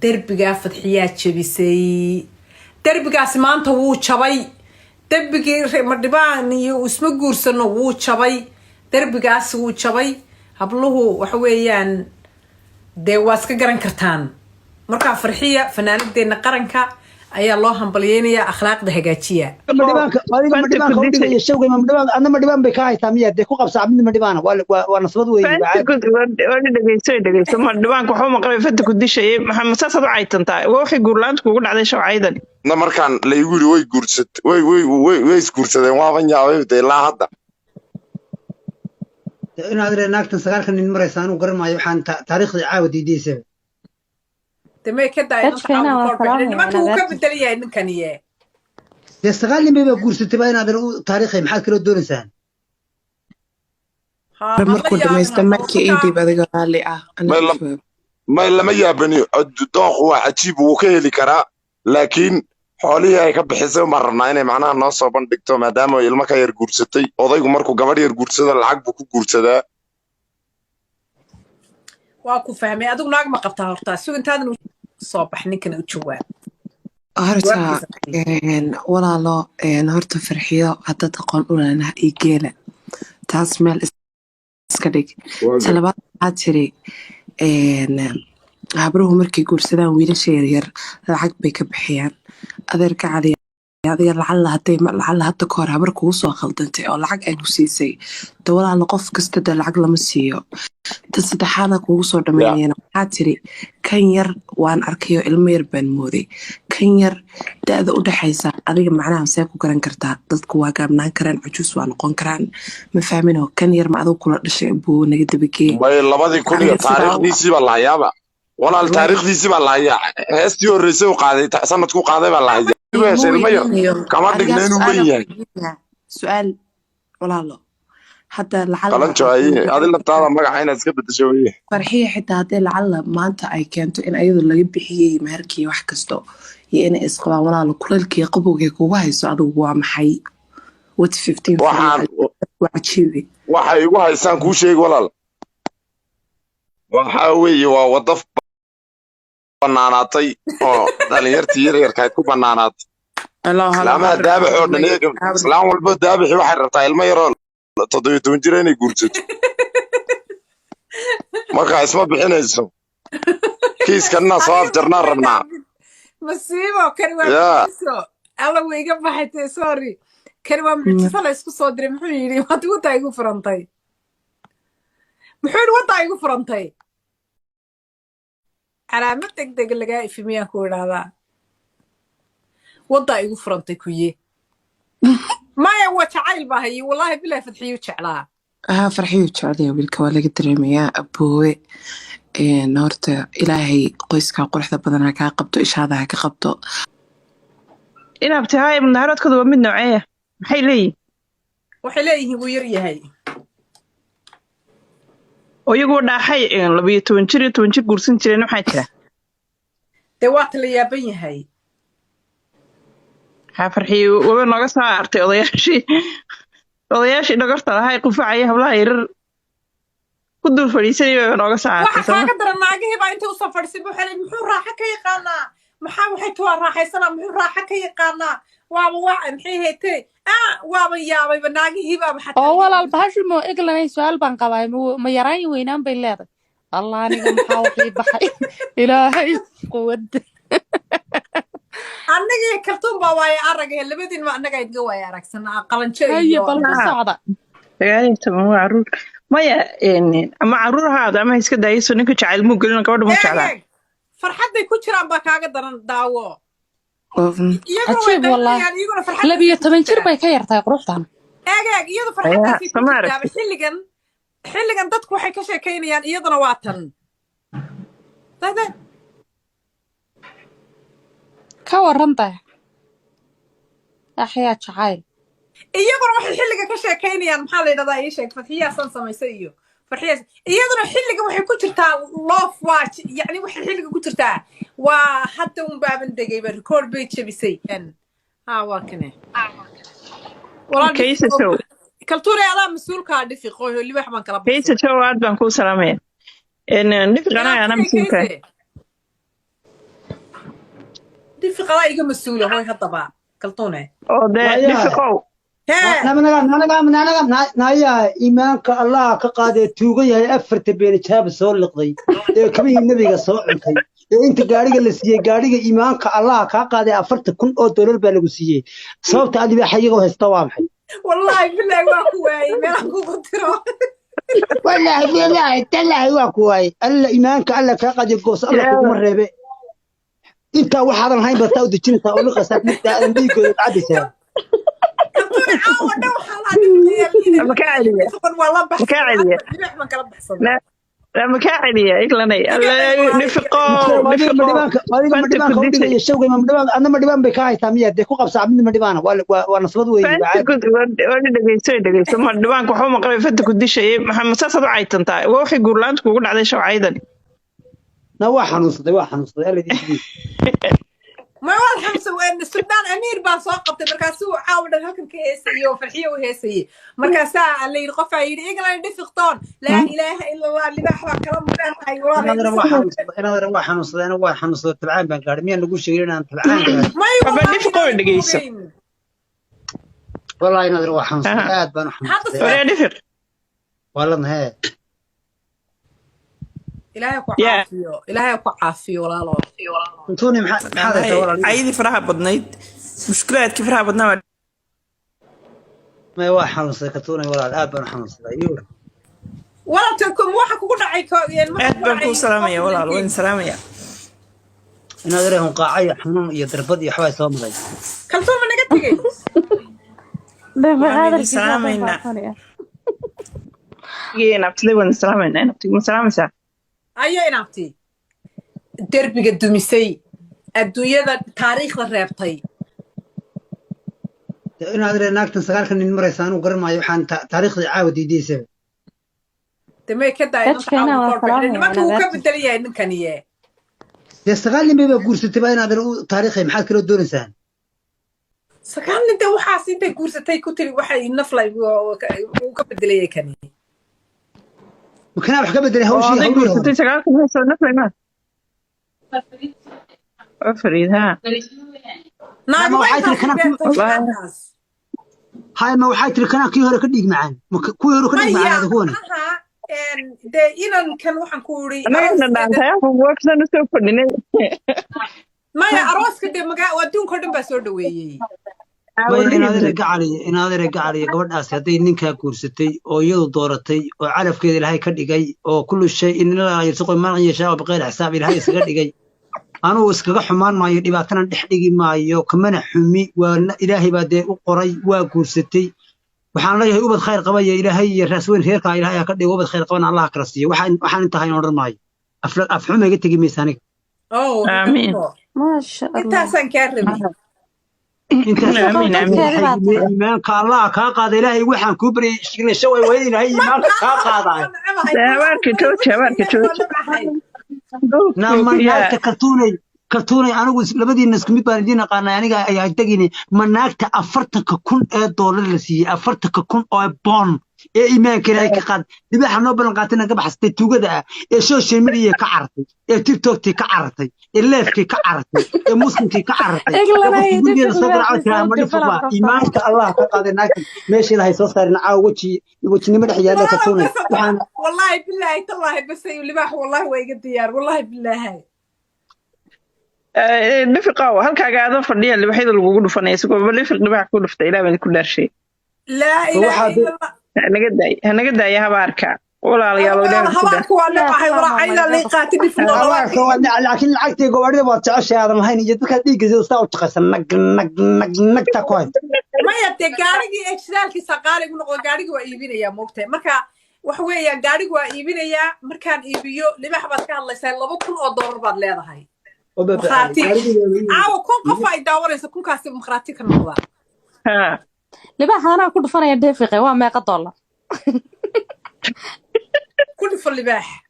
derbigaa fadxiyaa jabisay derbigaasi maanta wuu jabay derbigii madhibaan iyo isma guursano wuu jabay derbigaasi wuu jabay habluhu waxa weeyaan dee waa iska garan kartaan markaa farxiya fanaanadeena qaranka ayaa loo hambalyeynaya akhlaaqda hagaajiya madhibaan bay ka haytaa miya dee ku qabsaa mid madhibaan waa nasbad weyn dhegeyso madhibaanka waxba maqlay fanta ku dishay maxamed saasad u caytantaa waxay guurlaanta kugu dhacday shawcaydan na markaan la igu yiri way isguursadeen waaban yaabay ilaa hadda inaad ree naagtan sagaalkan nin maraysa anuu garan maayo waxaan taariikhdii caawa diidaysaba damay ka daayay nimanka uu ka bedel yahay ninkaniye dee sagaal nin bay guursatay baa inaadan u taariikhay maxaad kaloo doonaysaan markuu dhamaysta markii ii dhiib adiga raalli ah may lama yaabani dooqu waa cajiib wuu ka heli karaa laakiin xoolihii ay ka bixisay uma rabnaa inay macnaha noo soo bandhigto maadaama ilmo ka yar guursatay odaygu markuu gabadh yar guursada lacag buu ku guursadaa waa ku fahmay adigu naag ma qabtaa horta si intaadan soo bax ninkan u jawaab horta walaalo horta farxiyo hadda aqoon u leenahay ii geela taas meel iska dhig talabaad waxaa tiri habruhu markay guursadaan wiilasha yaryar lacag bay ka bixiyaan adeerka cali adiga lacalla hadda ka hor habar kugu soo khaldantay oo lacag ay ku siisay dawalaala qof kasta de lacag lama siiyo tan saddexaada kugu soo dhammeynayana waxaa tiri kan yar waan arkayo ilmo yar baan mooday kan yar da-da u dhexaysa adiga macnaha see ku garan kartaa dadku waa gaabnaan karaan cujuus waa noqon karaan ma fahmino kan yar ma adigu kula dhashay buu naga dabageey may 2000 taariikhdiisii baa la hayaaba walaal taariikhdiisii baa la hayaa heestii horreysay u qaaday sanadku qaaday baa la hayaa kama dhignayn uu weyn yahay su'aal walaalo hadda qalan jooyay adil labtaada magaca inaad iska bedesho weeye farxiye xitaa hadii lacala maanta ay keento in ayadu laga bixiyay maharkii wax kasto iyo in isqabaan walaalo kulalkii qabowga kugu hayso adigu waa maxay what 15 waxay igu haysaan kuu sheeg walaal waxa weeye waa wadaf banaanaatay oo dhalinyartii yaryarka ku banaanaatay lama daabaxo dhaneega islaan walba daabaxi waxay rabtaa ilmo yaroo 17 jir inay guursato marka isma bixinayso kiiskana soo afjarnaa rabnaa masiibo kan waa alla weyga baxaytay sorry kan waa mucjisa la isku soo diray muxuu yiri wada igu furantay muxuu wada igu furantay علامة دق لقى في مياه كورادا وضع يقول فرنتي كويه ما يو تعال باهي والله بلا فتحيو تعلا فرحيو تعالي بالكوالي قدرميا أبوي نورتا إلهي قيسكا قرحة بدنا كا قبطو إيش هذا كا قبطو إنا بتهاي من نهارات كذا من نوعية حيلي وحيلي هو يري هاي ويقول ناحي لبي تونشري قرصين تري نوع حيتها دوات اللي يبين هاي حفرحي وبين نقص عرتي odayaashii dhagarta lahay qufacay hablaha yar ku dul fadhiisay naqas عرتي waxa ka daran naagihii baa inta u soo fadhiisay buuxay muxuu raaxa ka yaqaanaa maxaa waxay tuwa raaxaysana muxuu raaxa ka yaqaanaa waaba waa maxay heetay waaba yaabay naagihii baa xataa oo walaal bahashu mo eglanay su'aal baan qabay ma yaraan weynaan bay leedahay allah aniga maxaa wixii baxay ilaahay quwad annaga kartoon baa way aragay labadin ma annaga idga way aragsanaa qalanjay iyo balka socda tagayta ma caruur maya ama caruur haada ama iska daayso ninka jacayl mu gelin gabadha mu jeclaa farxaday ku jiraan baa kaaga daran daawo ajiib wallahi labiyo 10 jir bay ka yartay quruxdan eeg iyadu farxaday ku jirtaa xilligan dadku waxay ka sheekeynayaan iyaduna waa tan dada ka waranta axyaa jacayl iyaguna waxay xilliga ka sheekeynayaan maxaa la yiraahdaa ay sheeg fadhiyaasan samaysay iyo farxiyaas iyaduna xilliga waxay ku jirtaa love watch yani waxay xilliga ku jirtaa waa hadda un baaban degay ba record bay jabisay waa kane walaal kaysaso kaltuure ala mas'uulka dhifi qoyo libax baan kala baxay kaysaso aad baan ku salaamay dhifi qanaa ana mas'uulka دفق الله يقوم مسؤولة هو يخطبها كلطونة oo dee Waayaa. dhifiqow naya iimaanka allah ka qaadee tuuga yahay afarta beenijaaba soo liqday ee kabihii nebiga soo cuntay ee inta gaariga la siiyey gaariga iimaanka allah kaa qaadee $40,000 baa lagu siiyey sababta aad libaaxa iyagoo haysta waa maxay والله بالله واكواي ما راح قطره wallaahi tallaahi waa ku waaye alla iimaanka alla kaa qaadee goos alla kuguma reebe intaa waxaadan hayn bataa u dejinaysaa oo liqaysaa middaa aadan dhiigooda cabaysaa كلطونة عاوة دوحة الله ma kaa celiya والله ma kaa celiya لباح ما كلام بحصل ma kaa celiya iglanay dhifiqow madhibaan ka udhigaya shawga adna madhibaan bay kaa haytaa miya dee ku qabsaa mid madhibaana waa nasbad weeye dhegeyso ma dhibaanka waxuu maqlay fanta ku dishayay maxaa saasaad u caytantaa waa waxay guurlaanta kugu dhacday shawcaydan na waa xanuunsaday alladii ما واضح خمسة وين السودان أمير باسوقة مركزو عاود هكذا كيسي وفرحية وهيسي مركزا اللي يرقف يدي إقلا يدفقطون لا إله إلا الله اللي بحبا كلام مدان أنا waa xanuunsaday tabcaan baan gaadhay miyaan lagu sheegin inaan tabcaan gaadhay ما dhifqow dhegeyso wallahi inaad waa xanuunsaday aad baan u xanuunsaday waree dhifiq waaladna hee إلهي كو عافيو ولا لا intuuni maxaad haysaa walaal caydi faraha badnayd mushkilaadkii faraha badnaa ma waa xanuunsaday katuunay walaal aad baan u xanuunsaday ولا تكون واحد كو دحاي aad baan kuu salaamaya walaal waan salaamaya inaad reehun qaacaya xanuun iyo darbad iyo waxbaa soo maray كلتو من نقدقي salaamaynaa nabtiday waan salaamaynaa nabtiga ma salaamaysaa أيه نعطي دربي قدومي سي الدنيا تاريخ الرابطي inaad ree naagtan sagaalkan nin maraysa anuu garan maayo waxaan taariikhdii caawa diidaysa تمام كده ما هو كبدل يا إنك نية dee sagaal nin bayba guursatay baa inaadan u taariikhay maxaad kaloo doonaysaan سكان أنت وحاس أنت كورستي كتير واحد نفلا وكبدل يا كني makanaa wax ka bedelay hawshii guursatay sagaalkan haysoo naflaymaa fariid haa نعم waxay tiri kanaa kii hore ka dhiig macaan kuwii hore ka dhiig macaan kuwani ده إن كان وحن كوري anagana dhaantaya buugsan usoo fadhinay ما يا أروس كده مجا ودون كردن بس وردوي inaad erey gacaliya gabadhaasi hadday ninkaa guursatay oo iyadu dooratay oo calafkeeda ilaahay ka dhigay oo kullu shay inlaa yarsuqu man yashaa biqayri xisaab ilaahay isaga dhigay anuu iskaga xumaan maayo dhibaatana dhex dhigi maayo kamana xumi waa ilaahay baa dee u qoray waa guursatay waxaan leeyahay ubad khayr qabaya ilaahay iyo raasweyn reerkaa ilaahay ka dhigo ubad khayr qabana allah kala siiyo waxaan intahay odhan maayo af xuma iga tegi maysa aniga أوه آمين. ما شاء أنت الله حسن كرمي iimaanka allah kaa qaada ilaahay waxaan kuu baryay shiglasho way wayda ilaahay iimaanka kaa qaadaya habaarka jooji manaagta kartuunay anigu labadiina isku mid baan idiin aqaanay aniga ayaa tegini manaagta $40,000 la siiyey $40,000 oo boon ee iimaanka ilaahay ka qaad libaaxa noo ballan qaatayna ka baxsatay tuugada ah ee social media ka carartay ee tiktoktii ka carartay ee leefkii ka carartay ee muslimkii ka carartay iimaanka allah ka qaaday naagtan meesha ilaahay soo saarin caawa wejinimo dhex yaalla kartuunay والله بالله تالله بس اللي والله ويقد ديار والله بالله dhifiqow halkaaga aadoo fadhiya libaxyada lagugu dhufanaya isagoo dhifiq dhibax ku dhufta ilaah baan ku dhaarshay لا إله إلا الله hanaga daaya habaarka walaalayaal هواك ولا هاي ولا عيلة اللي قاتل في laakiin lacagtii gawaadhida waad jeceshay aadan lahayn iyo dadka dhiiggiisa ustaa u shaqaysan nagta ku hay ما يدي قارقي إكسالك سقالي ونقول قارقي وإيبين يا موقتين مركا وحوية قارقي وإيبين يا مركان إيبيو لما حبت كان يسال لبو كل أدور بعد لهذا هاي مخراتي كون قفا يدور يسكون كاسب مخراتي كنوضا libaaxa anaa ku dhufanaya deefiqe waa meeqa dollar كل فل باح